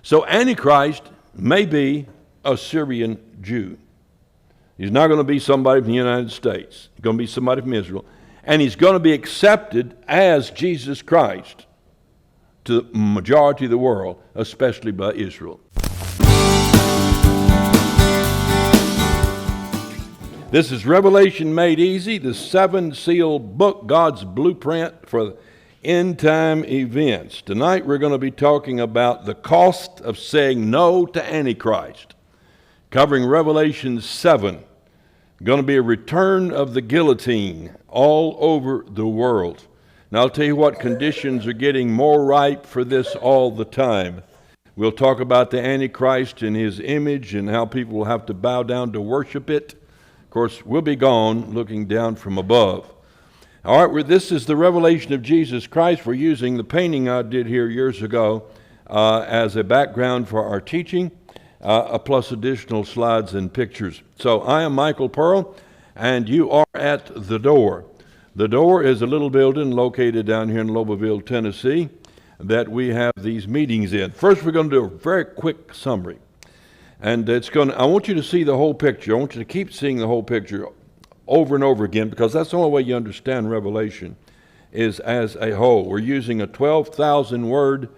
So Antichrist may be a Syrian Jew. He's not going to be somebody from the United States. He's going to be somebody from Israel. And he's going to be accepted as Jesus Christ to the majority of the world, especially by Israel. This is Revelation Made Easy, the 7-seal book, God's blueprint for end-time events. Tonight we're going to be talking about the cost of saying no to Antichrist, covering Revelation 7. Going to be a return of the guillotine all over the world. Now I'll tell you what, conditions are getting more ripe for this all the time. We'll talk about the Antichrist and his image and how people will have to bow down to worship it. Of course, we'll be gone looking down from above. All right, this is the revelation of Jesus Christ. We're using the painting I did here years ago as a background for our teaching, plus additional slides and pictures. So I am Michael Pearl, and you are at the door. The door is a little building located down here in Loboville, Tennessee, that we have these meetings in. First, we're going to do a very quick summary. And I want you to see the whole picture. I want you to keep seeing the whole picture over and over again, because that's the only way you understand Revelation is as a whole. We're using a 12,000 word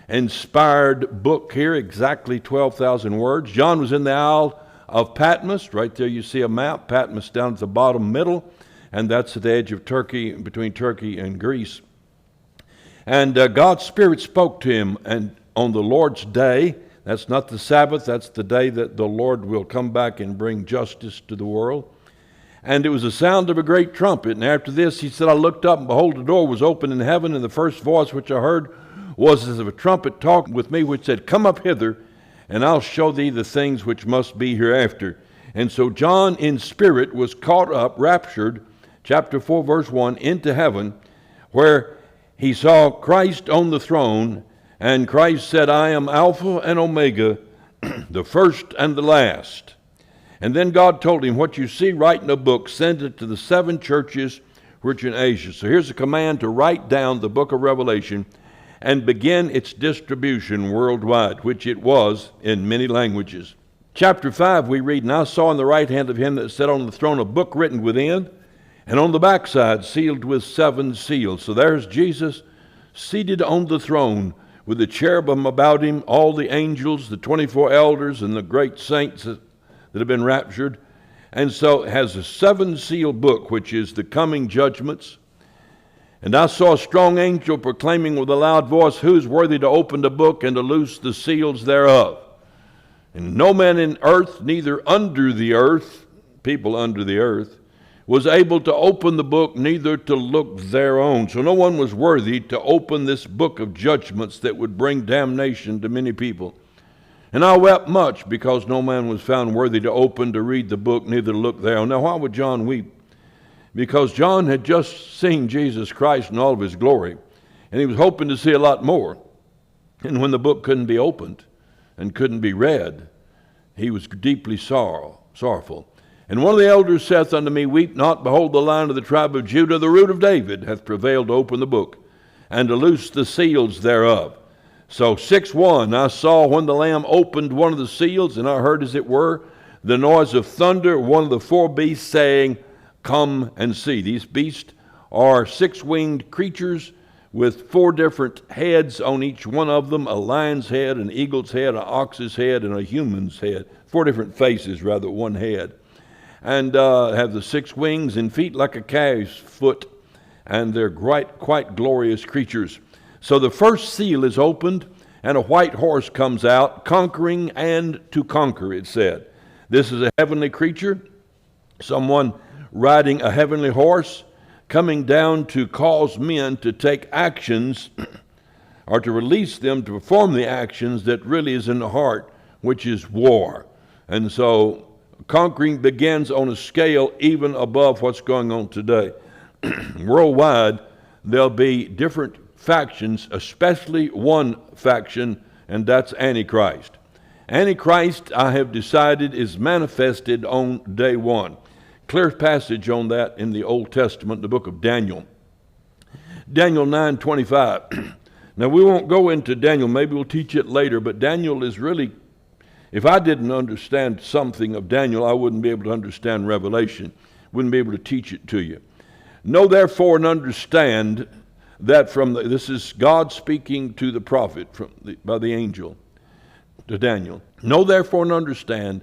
inspired book here, exactly 12,000 words. John was in the Isle of Patmos. Right there you see a map, Patmos down at the bottom middle, and that's at the edge of Turkey, between Turkey and Greece. And God's Spirit spoke to him, and on the Lord's day, that's not the Sabbath, that's the day that the Lord will come back and bring justice to the world. And it was the sound of a great trumpet. And after this, he said, I looked up, and behold, the door was open in heaven, and the first voice which I heard was as of a trumpet talking with me, which said, Come up hither, and I'll show thee the things which must be hereafter. And so John in spirit was caught up, raptured, chapter 4, verse 1, into heaven, where he saw Christ on the throne, and Christ said, I am Alpha and Omega, the first and the last. And then God told him, what you see, write in a book, send it to the 7 churches which are in Asia. So here's a command to write down the book of Revelation and begin its distribution worldwide, which it was in many languages. Chapter 5 we read, And I saw in the right hand of him that sat on the throne a book written within, and on the backside sealed with 7 seals. So there's Jesus seated on the throne with the cherubim about him, all the angels, the 24 elders, and the great saints that have been raptured. And so it has a 7-seal book, which is the coming judgments. And I saw a strong angel proclaiming with a loud voice, Who is worthy to open the book and to loose the seals thereof? And no man in earth, neither under the earth, people under the earth, was able to open the book, neither to look thereon. So no one was worthy to open this book of judgments that would bring damnation to many people. And I wept much, because no man was found worthy to open, to read the book, neither to look thereon. Now why would John weep? Because John had just seen Jesus Christ in all of his glory, and he was hoping to see a lot more. And when the book couldn't be opened and couldn't be read, he was deeply sorrowful. And one of the elders saith unto me, Weep not, behold, the Lion of the tribe of Judah, the root of David, hath prevailed to open the book, and to loose the seals thereof. So 6:1, I saw when the Lamb opened one of the seals, and I heard, as it were, the noise of thunder, one of the 4 beasts saying, Come and see. These beasts are 6-winged creatures with 4 different heads on each one of them, a lion's head, an eagle's head, an ox's head, and a human's head. 4 different faces, rather, one head. And have the 6 wings and feet like a calf's foot, and they're quite glorious creatures. So the first seal is opened, and a white horse comes out, conquering and to conquer, it said. This is a heavenly creature, someone riding a heavenly horse, coming down to cause men to take actions, or to release them to perform the actions that really is in the heart, which is war. And so conquering begins on a scale even above what's going on today. Worldwide, there'll be different factions, especially one faction, and that's Antichrist. Antichrist, I have decided, is manifested on day 1. Clear passage on that in the Old Testament, the book of Daniel. Daniel 9:25. Now, we won't go into Daniel. Maybe we'll teach it later, but Daniel is really, if I didn't understand something of Daniel, I wouldn't be able to understand Revelation, wouldn't be able to teach it to you. Know therefore and understand that this is God speaking to the prophet by the angel to Daniel. Know therefore and understand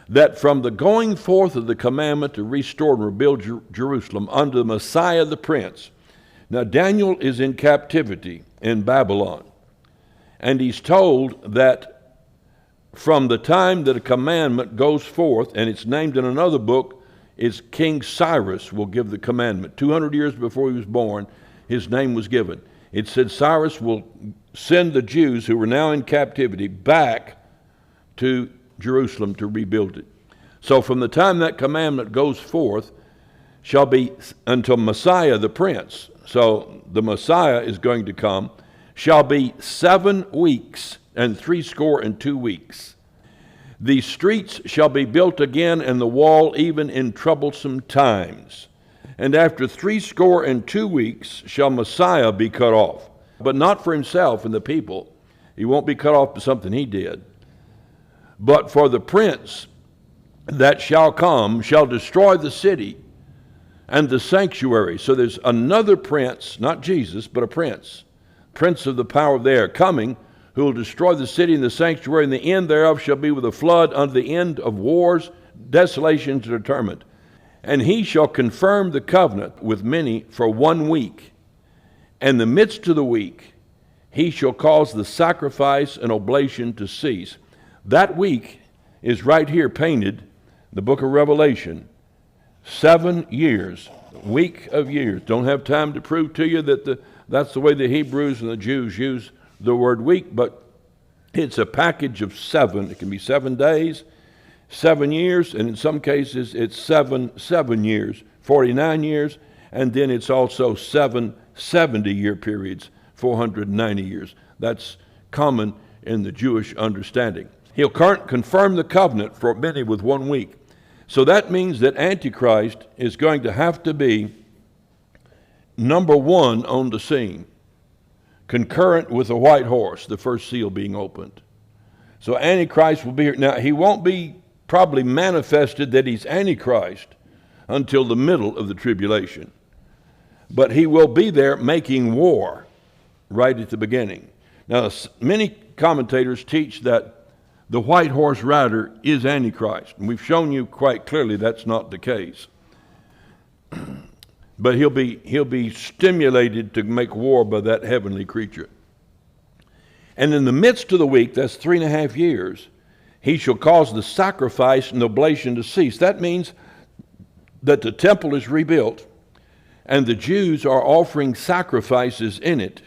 that from the going forth of the commandment to restore and rebuild Jerusalem under the Messiah the Prince. Now Daniel is in captivity in Babylon, and he's told that from the time that a commandment goes forth, and it's named in another book, is King Cyrus will give the commandment. 200 years before he was born, his name was given. It said Cyrus will send the Jews who were now in captivity back to Jerusalem to rebuild it. So from the time that commandment goes forth shall be until Messiah the Prince. So the Messiah is going to come, shall be 7 weeks and 62 weeks. The streets shall be built again, and the wall even in troublesome times. And after 62 weeks shall Messiah be cut off, but not for himself and the people. He won't be cut off for something he did. But for the prince that shall come shall destroy the city and the sanctuary. So there's another prince, not Jesus, but a prince of the power of the air, coming, who will destroy the city and the sanctuary, and the end thereof shall be with a flood unto the end of wars, desolations determined. And he shall confirm the covenant with many for 1 week. And the midst of the week he shall cause the sacrifice and oblation to cease. That week is right here painted, the book of Revelation. 7 years, week of years. Don't have time to prove to you that that's the way the Hebrews and the Jews use the word week, but it's a package of 7. It can be 7 days, 7 years, and in some cases it's 7 years, 49 years, and then it's also 7 70-year periods, 490 years. That's common in the Jewish understanding. He'll confirm the covenant for many with 1 week. So that means that Antichrist is going to have to be number 1 on the scene, concurrent with the white horse, the first seal being opened. So Antichrist will be here. Now, he won't be probably manifested that he's Antichrist until the middle of the tribulation. But he will be there making war right at the beginning. Now, many commentators teach that the white horse rider is Antichrist. And we've shown you quite clearly that's not the case. But he'll be stimulated to make war by that heavenly creature. And in the midst of the week, that's 3.5 years, he shall cause the sacrifice and oblation to cease. That means that the temple is rebuilt, and the Jews are offering sacrifices in it.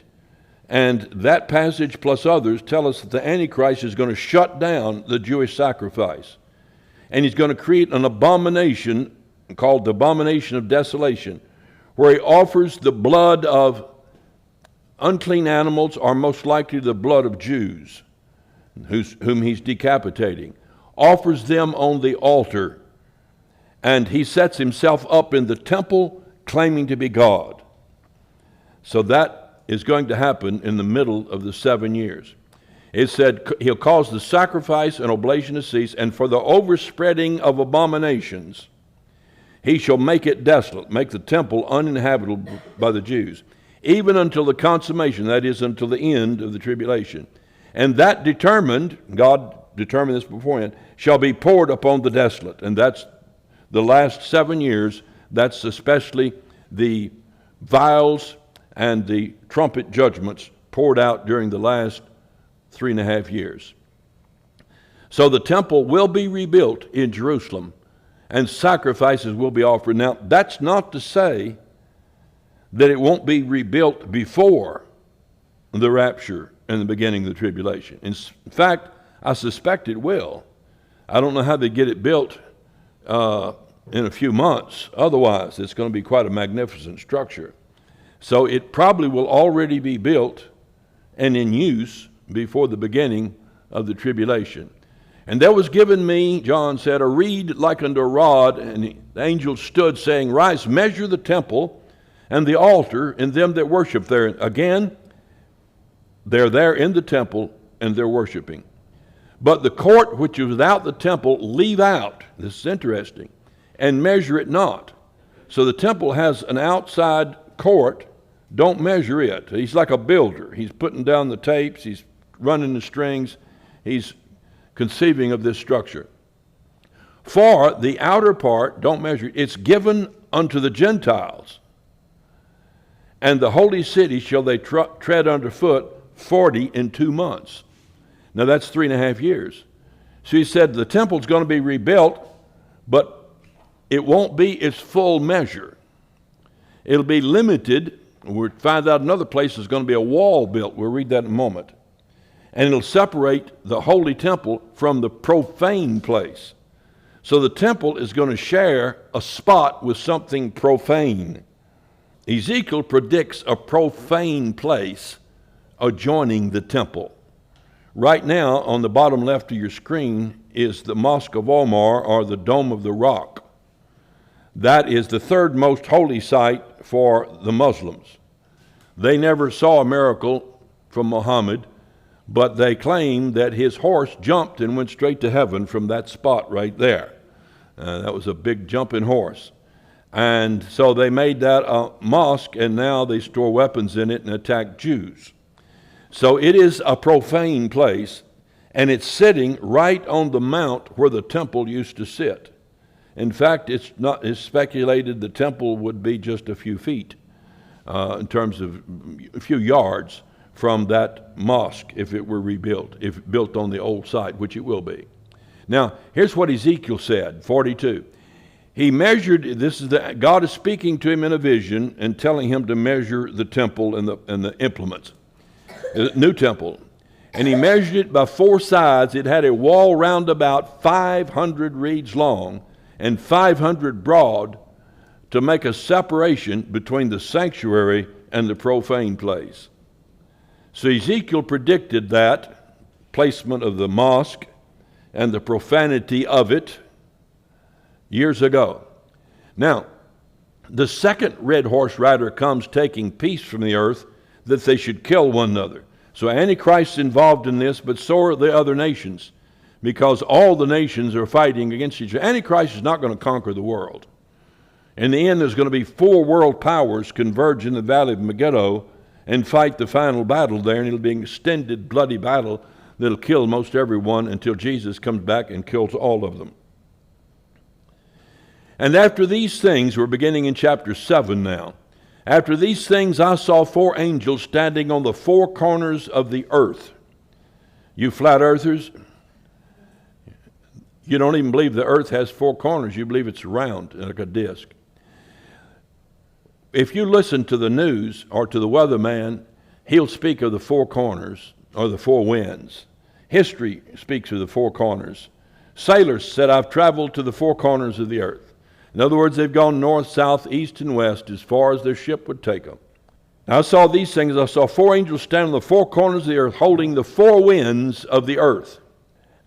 And that passage plus others tell us that the Antichrist is going to shut down the Jewish sacrifice. And he's going to create an abomination called the abomination of desolation, where he offers the blood of unclean animals, or most likely the blood of Jews, whom he's decapitating, offers them on the altar, and he sets himself up in the temple claiming to be God. So that is going to happen in the middle of the 7 years. It said he'll cause the sacrifice and oblation to cease, and for the overspreading of abominations he shall make it desolate, make the temple uninhabitable by the Jews, even until the consummation, that is, until the end of the tribulation. And that determined, God determined this beforehand, shall be poured upon the desolate. And that's the last 7 years. That's especially the vials and the trumpet judgments poured out during the last 3.5 years. So the temple will be rebuilt in Jerusalem, and sacrifices will be offered. Now, that's not to say that it won't be rebuilt before the rapture and the beginning of the tribulation. In fact, I suspect it will. I don't know how they get it built in a few months. Otherwise, it's going to be quite a magnificent structure. So it probably will already be built and in use before the beginning of the tribulation. And there was given me, John said, a reed like unto a rod, and the angel stood, saying, Rise, measure the temple and the altar and them that worship there. Again, They're there in the temple and they're worshiping. But the court which is without the temple leave out, this is interesting, and measure it not. So the temple has an outside court, don't measure it. He's like a builder. He's putting down the tapes, he's running the strings, he's conceiving of this structure. For the outer part, don't measure it, it's given unto the Gentiles. And the holy city shall they tread underfoot 42 months. Now that's 3.5 years. So he said the temple's going to be rebuilt, but it won't be its full measure. It'll be limited. We'll find out another place there's going to be a wall built. We'll read that in a moment. And it'll separate the holy temple from the profane place. So the temple is going to share a spot with something profane. Ezekiel predicts a profane place adjoining the temple. Right now, on the bottom left of your screen is the Mosque of Omar, or the Dome of the Rock. That is the third most holy site for the Muslims. They never saw a miracle from Muhammad, but they claim that his horse jumped and went straight to heaven from that spot right there. That was a big jumping horse. And so they made that a mosque, and now they store weapons in it and attack Jews. So it is a profane place, and it's sitting right on the mount where the temple used to sit. In fact, it's speculated the temple would be just a few feet, in terms of a few yards from that mosque if it were rebuilt, if built on the old site, which it will be. Now, here's what Ezekiel said, 42. He measured, God is speaking to him in a vision and telling him to measure the temple and the implements. The new temple. And he measured it by 4 sides. It had a wall round about 500 reeds long and 500 broad to make a separation between the sanctuary and the profane place. So Ezekiel predicted that placement of the mosque and the profanity of it years ago. Now, the second red horse rider comes taking peace from the earth, that they should kill one another. So Antichrist is involved in this, but so are the other nations, because all the nations are fighting against each other. Antichrist is not going to conquer the world. In the end, there's going to be 4 world powers converge in the valley of Megiddo and fight the final battle there, and it'll be an extended, bloody battle that'll kill most everyone until Jesus comes back and kills all of them. And after these things, we're beginning in chapter 7 now. After these things I saw 4 angels standing on the 4 corners of the earth. You flat earthers, you don't even believe the earth has 4 corners. You believe it's round like a disc. If you listen to the news or to the weatherman, he'll speak of the 4 corners or the 4 winds. History speaks of the 4 corners. Sailors said, I've traveled to the 4 corners of the earth. In other words, they've gone north, south, east, and west as far as their ship would take them. Now I saw these things. I saw 4 angels standing on the 4 corners of the earth, holding the 4 winds of the earth.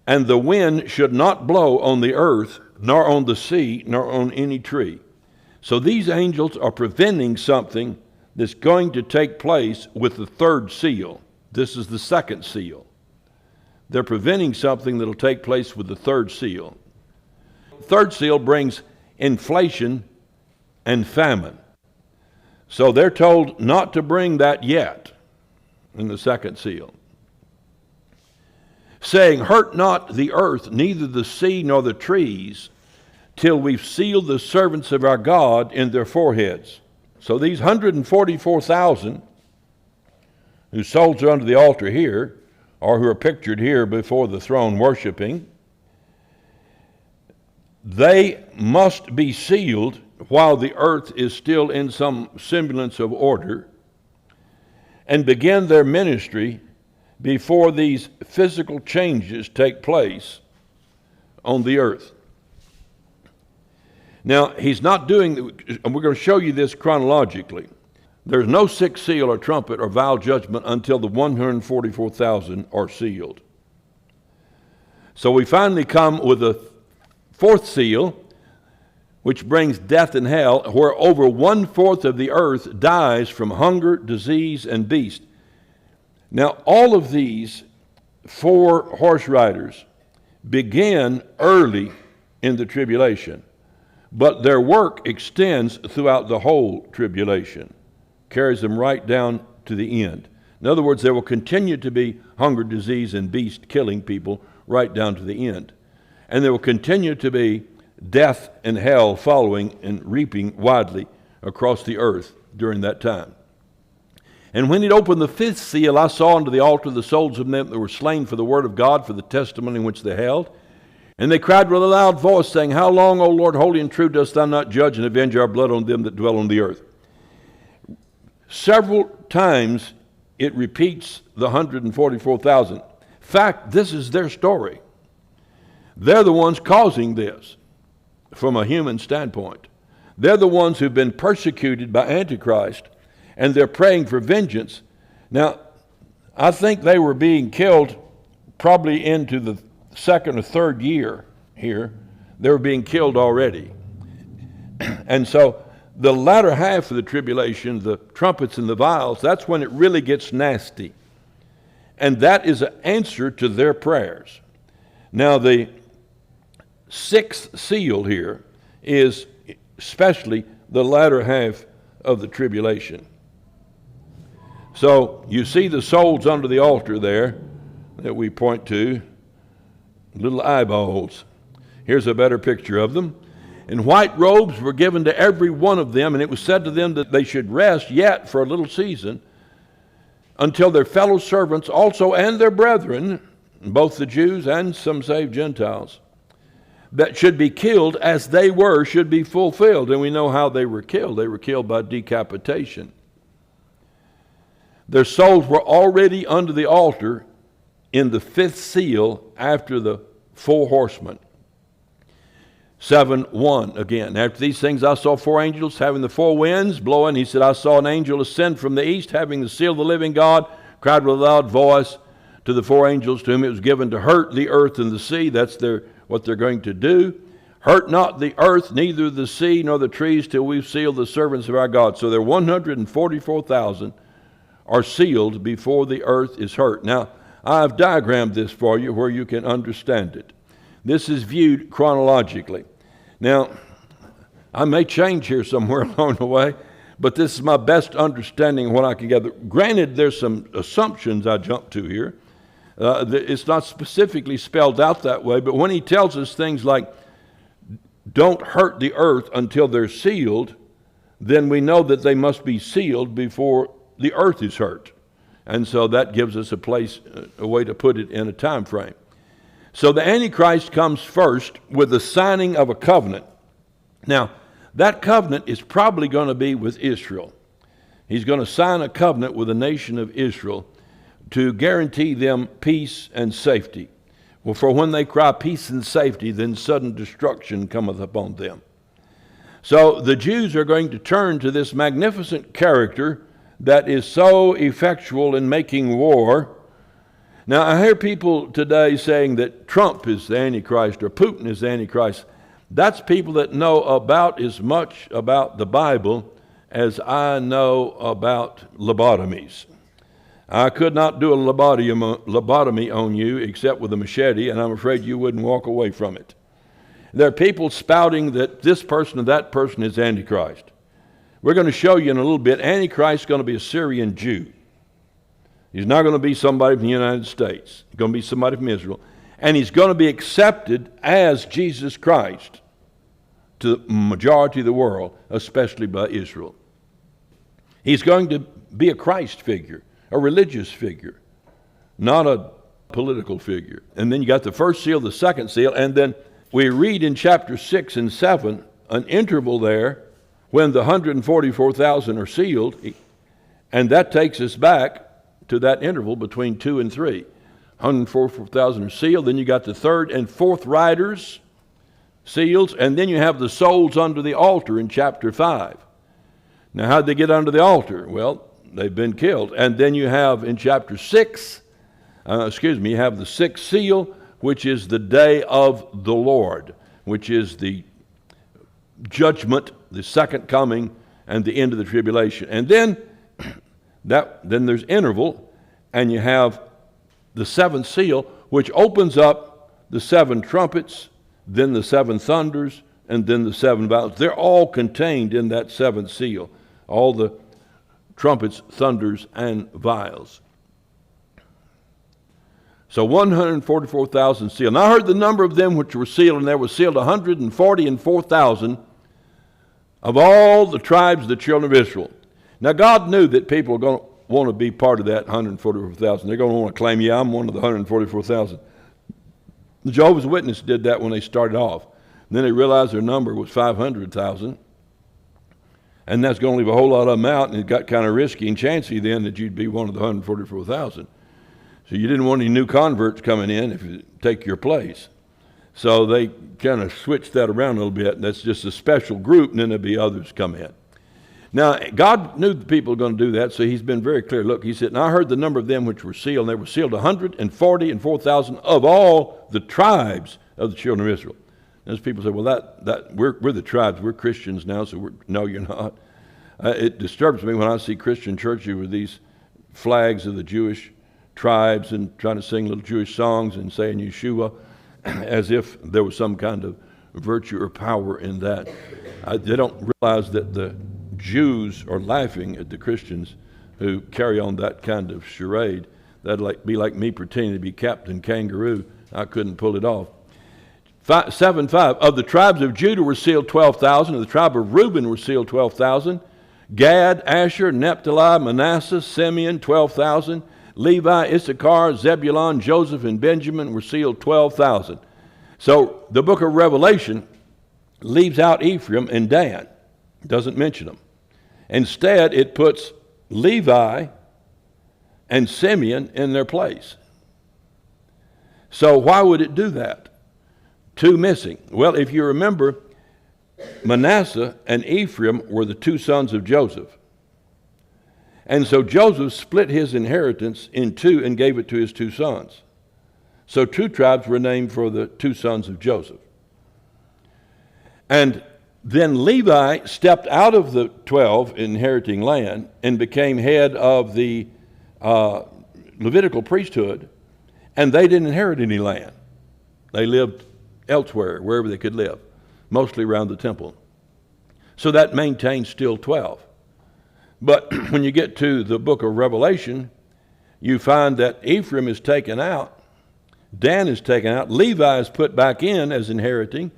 And the wind should not blow on the earth, nor on the sea, nor on any tree. So these angels are preventing something that's going to take place with the 3rd seal. This is the 2nd seal. They're preventing something that'll take place with the 3rd seal. The 3rd seal brings inflation and famine. So they're told not to bring that yet in the 2nd seal. Saying, hurt not the earth, neither the sea nor the trees, till we've sealed the servants of our God in their foreheads. So these 144,000 whose souls are under the altar here, or who are pictured here before the throne worshiping, they must be sealed while the earth is still in some semblance of order, and begin their ministry before these physical changes take place on the earth. Now, he's not doing, and we're going to show you this chronologically. There's no 6th seal or trumpet or vial judgment until the 144,000 are sealed. So we finally come with a 4th seal, which brings death and hell, where over 1/4 of the earth dies from hunger, disease, and beast. Now, all of these 4 horse riders began early in the tribulation, but their work extends throughout the whole tribulation, carries them right down to the end. In other words, there will continue to be hunger, disease, and beast killing people right down to the end. And there will continue to be death and hell following and reaping widely across the earth during that time. And when it opened the 5th seal, I saw unto the altar the souls of them that were slain for the word of God, for the testimony which they held. And they cried with a loud voice, saying, How long, O Lord, holy and true, dost thou not judge and avenge our blood on them that dwell on the earth? Several times it repeats the 144,000. In fact, this is their story. They're the ones causing this from a human standpoint. They're the ones who've been persecuted by Antichrist, and they're praying for vengeance. Now, I think they were being killed probably into the 2nd or 3rd year here. They were being killed already. And so the latter half of the tribulation, the trumpets and the vials, that's when it really gets nasty. And that is an answer to their prayers. Now, the 6th seal here is especially the latter half of the tribulation. So you see the souls under the altar there that we point to, little eyeballs. Here's a better picture of them. And white robes were given to every one of them, and it was said to them that they should rest yet for a little season until their fellow servants also and their brethren, both the Jews and some saved Gentiles, that should be killed as they were, should be fulfilled. And we know how they were killed. They were killed by decapitation. Their souls were already under the altar in the 5th seal after the 4 horsemen. 7:1 again. After these things I saw 4 angels having the 4 winds blowing. He said, I saw an angel ascend from the east, having the seal of the living God, cried with a loud voice to the 4 angels to whom it was given to hurt the earth and the sea. That's what they're going to do. Hurt not the earth, neither the sea, nor the trees, till we've sealed the servants of our God. So there are 144,000 are sealed before the earth is hurt. Now, I've diagrammed this for you where you can understand it. This is viewed chronologically. Now, I may change here somewhere along the way, but this is my best understanding of what I can gather. Granted, there's some assumptions I jumped to here. It's not specifically spelled out that way, but when he tells us things like, don't hurt the earth until they're sealed, then we know that they must be sealed before the earth is hurt. And so that gives us a way to put it in a time frame. So the Antichrist comes first with the signing of a covenant. Now, that covenant is probably going to be with Israel. He's going to sign a covenant with the nation of Israel to guarantee them peace and safety. Well, for when they cry peace and safety, then sudden destruction cometh upon them. So the Jews are going to turn to this magnificent character that is so effectual in making war. Now, I hear people today saying that Trump is the Antichrist or Putin is the Antichrist. That's people that know about as much about the Bible as I know about lobotomies. I could not do a lobotomy on you except with a machete, and I'm afraid you wouldn't walk away from it. There are people spouting that this person or that person is Antichrist. We're going to show you in a little bit, Antichrist is going to be a Syrian Jew. He's not going to be somebody from the United States. He's going to be somebody from Israel. And he's going to be accepted as Jesus Christ to the majority of the world, especially by Israel. He's going to be a Christ figure, a religious figure, not a political figure. And then you got the first seal, the second seal, and then we read in chapter 6 and 7, an interval there when the 144,000 are sealed, and that takes us back to that interval between 2 and 3. 144,000 are sealed, then you got the 3rd and 4th riders, seals, and then you have the souls under the altar in chapter 5. Now, how'd they get under the altar? Well, they've been killed. And then you have in chapter 6, you have the 6th seal, which is the day of the Lord, which is the judgment, the second coming, and the end of the tribulation. And then there's interval, and you have the seventh seal, which opens up the seven trumpets, then the seven thunders, and then the seven vials. They're all contained in that seventh seal, all the trumpets, thunders, and vials. So 144,000 sealed. And I heard the number of them which were sealed, and there were sealed 144,000 of all the tribes of the children of Israel. Now God knew that people were going to want to be part of that 144,000. They're going to want to claim, yeah, I'm one of the 144,000. The Jehovah's Witnesses did that when they started off. And then they realized their number was 500,000. And that's going to leave a whole lot of them out, and it got kind of risky and chancy then that you'd be one of the 144,000. So you didn't want any new converts coming in if you take your place. So they kind of switched that around a little bit, and that's just a special group, and then there'll be others come in. Now, God knew the people were going to do that, so he's been very clear. Look, he said, and I heard the number of them which were sealed, and they were sealed 144,000 of all the tribes of the children of Israel. And as people say, well, we're the tribes, we're Christians now, so no, you're not. It disturbs me when I see Christian churches with these flags of the Jewish tribes and trying to sing little Jewish songs and saying Yeshua as if there was some kind of virtue or power in that. They don't realize that the Jews are laughing at the Christians who carry on that kind of charade. That'd be like me pretending to be Captain Kangaroo. I couldn't pull it off. 7:5 of the tribes of Judah were sealed 12,000. Of the tribe of Reuben were sealed 12,000. Gad, Asher, Naphtali, Manasseh, Simeon, 12,000. Levi, Issachar, Zebulun, Joseph, and Benjamin were sealed 12,000. So the book of Revelation leaves out Ephraim and Dan. It doesn't mention them. Instead, it puts Levi and Simeon in their place. So why would it do that? Two missing. Well, if you remember, Manasseh and Ephraim were the two sons of Joseph. And so Joseph split his inheritance in two and gave it to his two sons. So two tribes were named for the two sons of Joseph. And then Levi stepped out of the 12 inheriting land and became head of the Levitical priesthood, and they didn't inherit any land. They lived elsewhere, wherever they could live, mostly around the temple. So that maintains still 12. But when you get to the book of Revelation, you find that Ephraim is taken out, Dan is taken out, Levi is put back in as inheriting,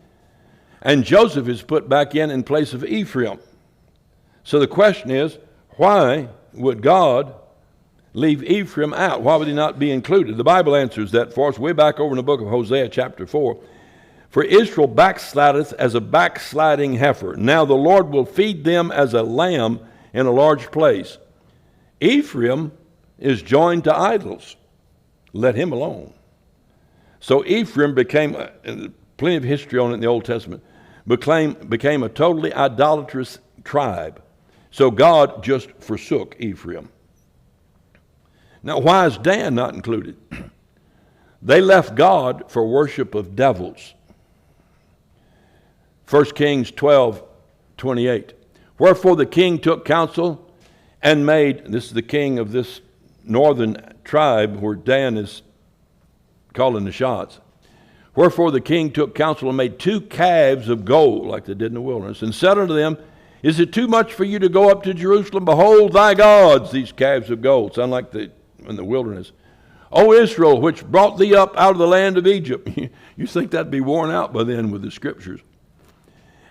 and Joseph is put back in place of Ephraim. So the question is, why would God leave Ephraim out? Why would he not be included? The Bible answers that for us way back over in the book of Hosea chapter 4. For Israel backslideth as a backsliding heifer. Now the Lord will feed them as a lamb in a large place. Ephraim is joined to idols. Let him alone. So Ephraim became, plenty of history on it in the Old Testament, became a totally idolatrous tribe. So God just forsook Ephraim. Now why is Dan not included? They left God for worship of devils. 1 Kings 12:28. Wherefore the king took counsel and made, this is the king of this northern tribe where Dan is calling the shots. Wherefore the king took counsel and made 2 calves of gold, like they did in the wilderness, and said unto them, Is it too much for you to go up to Jerusalem? Behold thy gods, these calves of gold. Sound like in the wilderness. O Israel, which brought thee up out of the land of Egypt. You think that'd be worn out by then with the scriptures.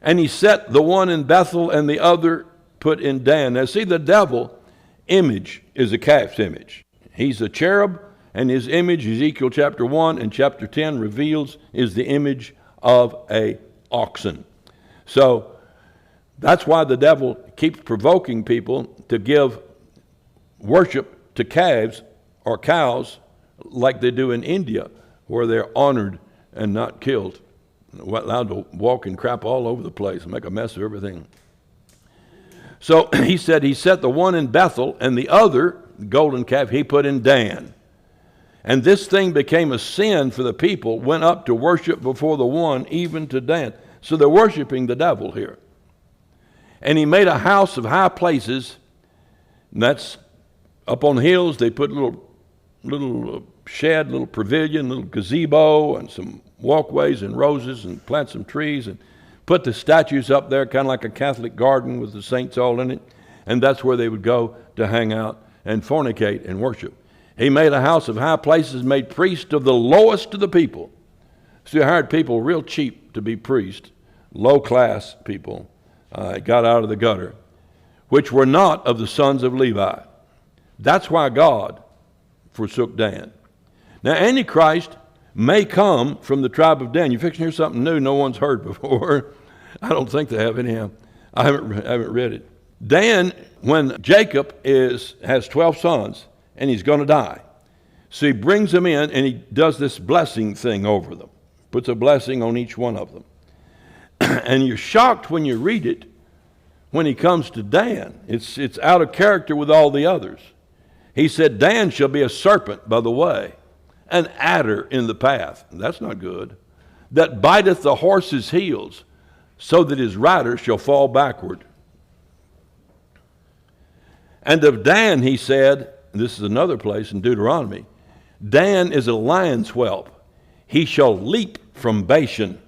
And he set the one in Bethel and the other put in Dan. Now see, the devil image is a calf's image. He's a cherub, and his image, Ezekiel chapter 1 and chapter 10 reveals, is the image of a oxen. So that's why the devil keeps provoking people to give worship to calves or cows like they do in India, where they're honored and not killed. Allowed to walk and crap all over the place and make a mess of everything. So he said he set the one in Bethel and the other golden calf he put in Dan. And this thing became a sin for the people, went up to worship before the one, even to Dan. So they're worshiping the devil here. And he made a house of high places, and that's up on hills. They put little little shed, little pavilion, little gazebo, and some walkways and roses, and plant some trees, and put the statues up there, kind of like a Catholic garden with the saints all in it. And that's where they would go to hang out and fornicate and worship. He made a house of high places, made priests of the lowest of the people. So he hired people real cheap to be priests, low-class people, got out of the gutter, which were not of the sons of Levi. That's why God forsook Dan. Now, Antichrist may come from the tribe of Dan. You're fixing to hear something new no one's heard before. I don't think they have anyhow. I haven't read it. Dan, when Jacob has 12 sons, and he's going to die. So he brings them in, and he does this blessing thing over them. Puts a blessing on each one of them. And you're shocked when you read it, when he comes to Dan. It's out of character with all the others. He said, Dan shall be a serpent by the way, an adder in the path. That's not good. That biteth the horse's heels, so that his rider shall fall backward. And of Dan he said, this is another place in Deuteronomy, Dan is a lion's whelp. He shall leap from Bashan.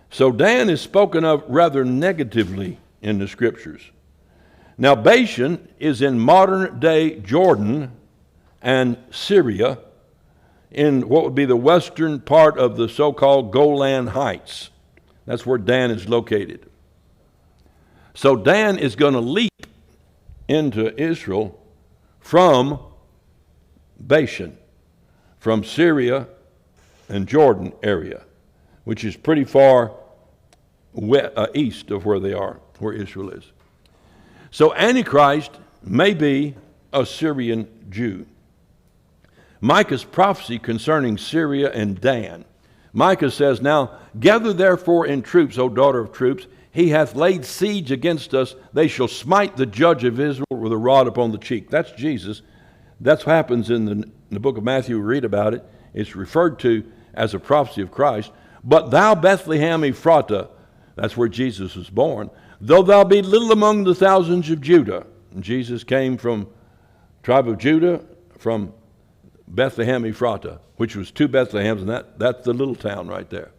So Dan is spoken of rather negatively in the scriptures. Now Bashan is in modern day Jordan and Syria, in what would be the western part of the so-called Golan Heights. That's where Dan is located. So Dan is going to leap into Israel from Bashan, from Syria and Jordan area, which is pretty far east of where they are, where Israel is. So Antichrist may be a Syrian Jew. Micah's prophecy concerning Syria and Dan. Micah says, now gather therefore in troops, O daughter of troops. He hath laid siege against us. They shall smite the judge of Israel with a rod upon the cheek. That's Jesus. That's what happens in the book of Matthew. We read about it. It's referred to as a prophecy of Christ. But thou, Bethlehem Ephratah, that's where Jesus was born, though thou be little among the thousands of Judah. And Jesus came from tribe of Judah, from Bethlehem Ephratah, which was 2 Bethlehems, and that's the little town right there.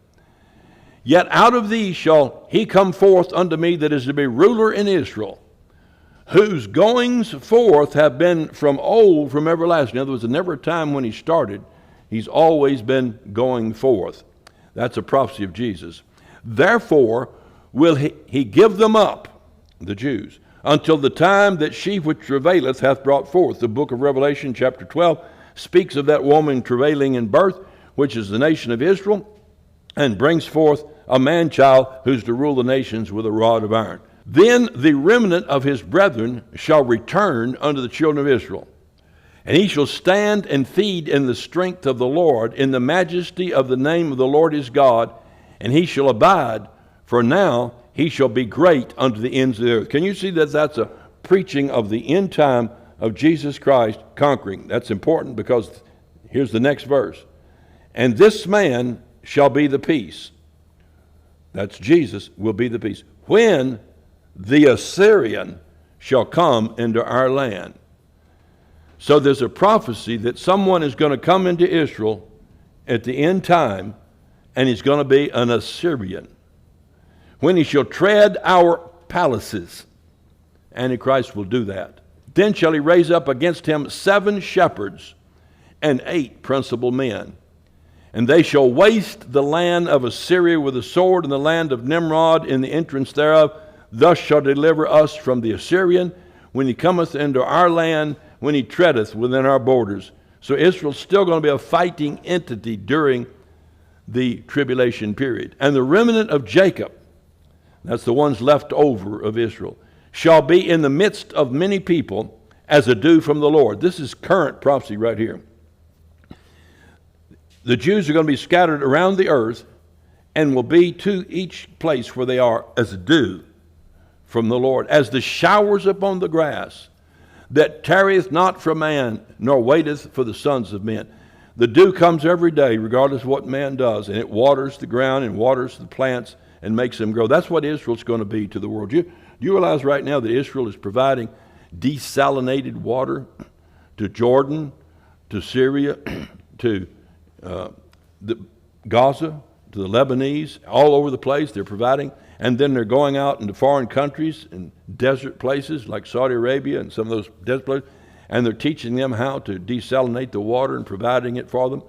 Yet out of thee shall he come forth unto me that is to be ruler in Israel, whose goings forth have been from old, from everlasting. In other words, there's never a time when he started. He's always been going forth. That's a prophecy of Jesus. Therefore will he give them up, the Jews, until the time that she which travaileth hath brought forth. The book of Revelation chapter 12 speaks of that woman travailing in birth, which is the nation of Israel, and brings forth a man-child who's to rule the nations with a rod of iron. Then the remnant of his brethren shall return unto the children of Israel, and he shall stand and feed in the strength of the Lord, in the majesty of the name of the Lord his God, and he shall abide, for now he shall be great unto the ends of the earth. Can you see that that's a preaching of the end time of Jesus Christ conquering? That's important, because here's the next verse. And this man shall be the peace. That's Jesus, will be the peace. When the Assyrian shall come into our land. So there's a prophecy that someone is going to come into Israel at the end time, and he's going to be an Assyrian. When he shall tread our palaces, Antichrist will do that. Then shall he raise up against him 7 shepherds and 8 principal men. And they shall waste the land of Assyria with a sword, and the land of Nimrod in the entrance thereof. Thus shall deliver us from the Assyrian, when he cometh into our land, when he treadeth within our borders. So Israel's still going to be a fighting entity during the tribulation period. And the remnant of Jacob, that's the ones left over of Israel, shall be in the midst of many people as a dew from the Lord. This is current prophecy right here. The Jews are going to be scattered around the earth and will be to each place where they are as a dew from the Lord, as the showers upon the grass, that tarrieth not for man, nor waiteth for the sons of men. The dew comes every day, regardless of what man does, and it waters the ground and waters the plants and makes them grow. That's what Israel's going to be to the world. Do you realize right now that Israel is providing desalinated water to Jordan, to Syria, to the Gaza, to the Lebanese, all over the place. They're providing. And then they're going out into foreign countries and desert places like Saudi Arabia and some of those desert places, and they're teaching them how to desalinate the water and providing it for them.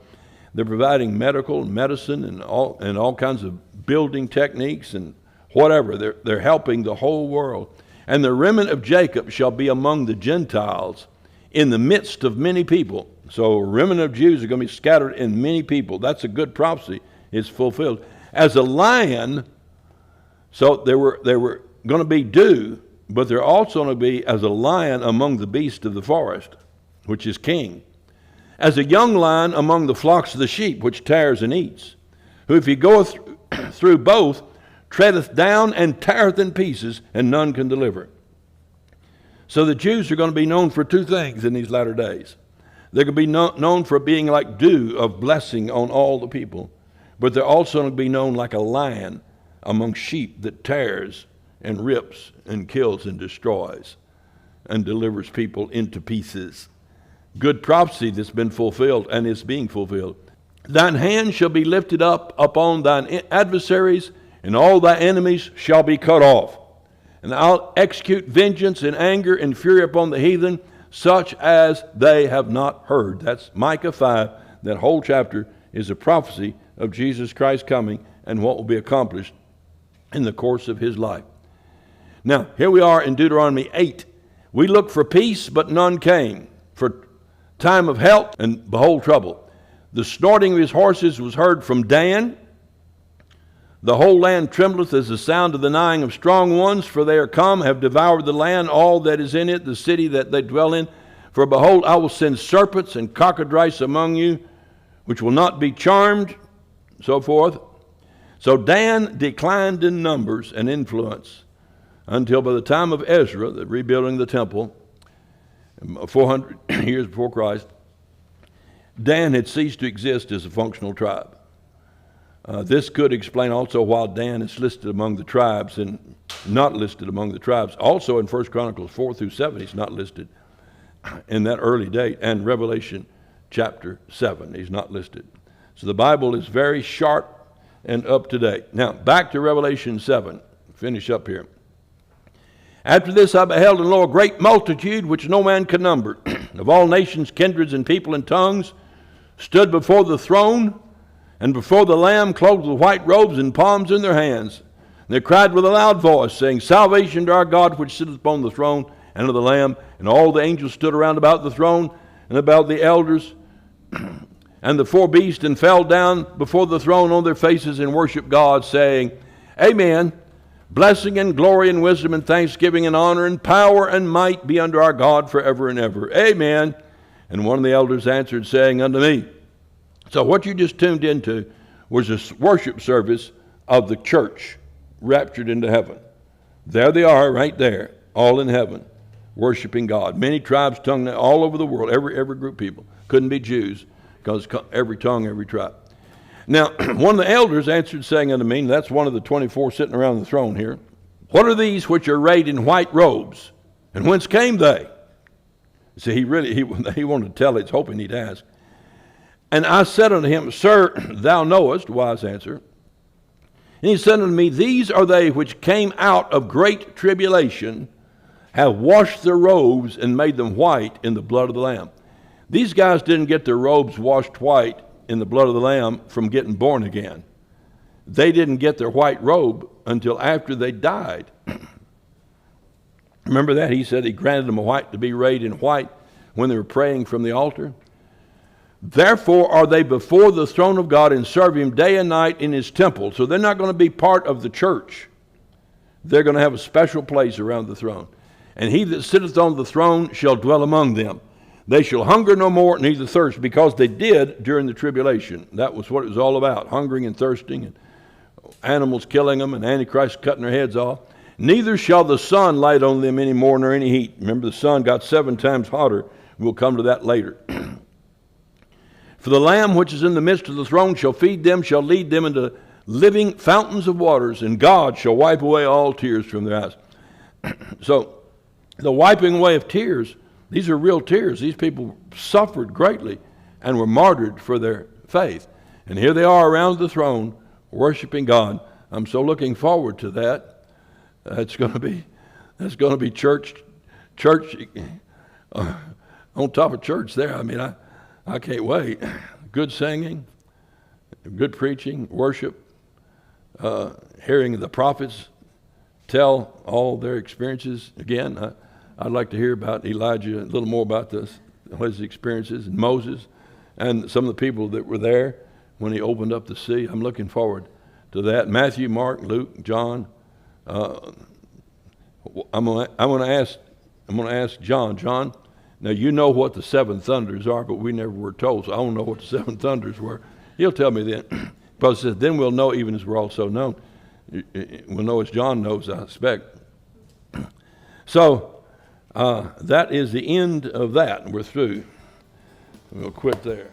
They're providing medical and medicine and all kinds of building techniques and whatever. They're helping the whole world. And the remnant of Jacob shall be among the Gentiles in the midst of many people. So a remnant of Jews are going to be scattered in many people. That's a good prophecy. It's fulfilled. As a lion, so they were going to be dew, but they're also going to be as a lion among the beasts of the forest, which is king. As a young lion among the flocks of the sheep, which tears and eats, who if he goeth through both, treadeth down and teareth in pieces, and none can deliver. So the Jews are going to be known for two things in these latter days. They're going to be known for being like dew of blessing on all the people, but they're also going to be known like a lion among sheep that tears and rips and kills and destroys and delivers people into pieces. Good prophecy that's been fulfilled and is being fulfilled. Thine hand shall be lifted up upon thine adversaries, and all thy enemies shall be cut off. And I'll execute vengeance and anger and fury upon the heathen, such as they have not heard. That's Micah 5. That whole chapter is a prophecy of Jesus Christ coming and what will be accomplished in the course of his life. Now, here we are in Deuteronomy 8. We looked for peace, but none came. For time of health, and behold trouble. The snorting of his horses was heard from Dan. The whole land trembleth as the sound of the neighing of strong ones, for they are come, have devoured the land, all that is in it, the city that they dwell in. For behold, I will send serpents and cockatrices among you, which will not be charmed, so forth. So Dan declined in numbers and influence until by the time of Ezra, the rebuilding the temple, 400 years before Christ, Dan had ceased to exist as a functional tribe. This could explain also why Dan is listed among the tribes and not listed among the tribes. Also in 1 Chronicles 4 through 7, he's not listed in that early date. And Revelation chapter 7, he's not listed. So the Bible is very sharp and up to date. Now, back to Revelation 7. Finish up here. After this I beheld and lo, a great multitude, which no man could number, of all nations, kindreds, and people, and tongues, stood before the throne, and before the Lamb, clothed with white robes, and palms in their hands. And they cried with a loud voice, saying, Salvation to our God, which sitteth upon the throne, and to the Lamb. And all the angels stood around about the throne, and about the elders, and the four beasts, and fell down before the throne on their faces, and worshiped God, saying, Amen. Blessing and glory and wisdom and thanksgiving and honor and power and might be unto our God forever and ever. Amen. And one of the elders answered, saying unto me, so what you just tuned into was a worship service of the church raptured into heaven. There they are right there, all in heaven, worshiping God. Many tribes, tongue, all over the world, every group of people. Couldn't be Jews, because every tongue, every tribe. Now, one of the elders answered, saying unto me, and that's one of the 24 sitting around the throne here, what are these which are arrayed in white robes, and whence came they? See, he wanted to tell it, hoping he'd ask. And I said unto him, Sir, thou knowest, wise answer. And he said unto me, These are they which came out of great tribulation, have washed their robes and made them white in the blood of the Lamb. These guys didn't get their robes washed white in the blood of the Lamb from getting born again. They didn't get their white robe until after they died. Remember that? He said he granted them a white to be arrayed in white when they were praying from the altar. Therefore are they before the throne of God and serve him day and night in his temple. So they're not going to be part of the church. They're going to have a special place around the throne. And he that sitteth on the throne shall dwell among them. They shall hunger no more, neither thirst, because they did during the tribulation. That was what it was all about, hungering and thirsting, and animals killing them, and Antichrist cutting their heads off. Neither shall the sun light on them any more, nor any heat. Remember, the sun got 7 times hotter. We'll come to that later. For the Lamb which is in the midst of the throne shall feed them, shall lead them into living fountains of waters, and God shall wipe away all tears from their eyes. So, the wiping away of tears, these are real tears. These people suffered greatly and were martyred for their faith. And here they are around the throne worshiping God. I'm so looking forward to that. That's going to be church on top of church there. I mean, I can't wait. Good singing, good preaching, worship, hearing the prophets tell all their experiences. Again, I'd like to hear about Elijah, a little more about his experiences, and Moses, and some of the people that were there when he opened up the sea. I'm looking forward to that. Matthew, Mark, Luke, John. I'm going to ask John. John, now you know what the seven thunders are, but we never were told, so I don't know what the seven thunders were. He'll tell me then. Because it says, then we'll know even as we're also known. We'll know as John knows, I expect. So that is the end of that. We're through. We'll quit there.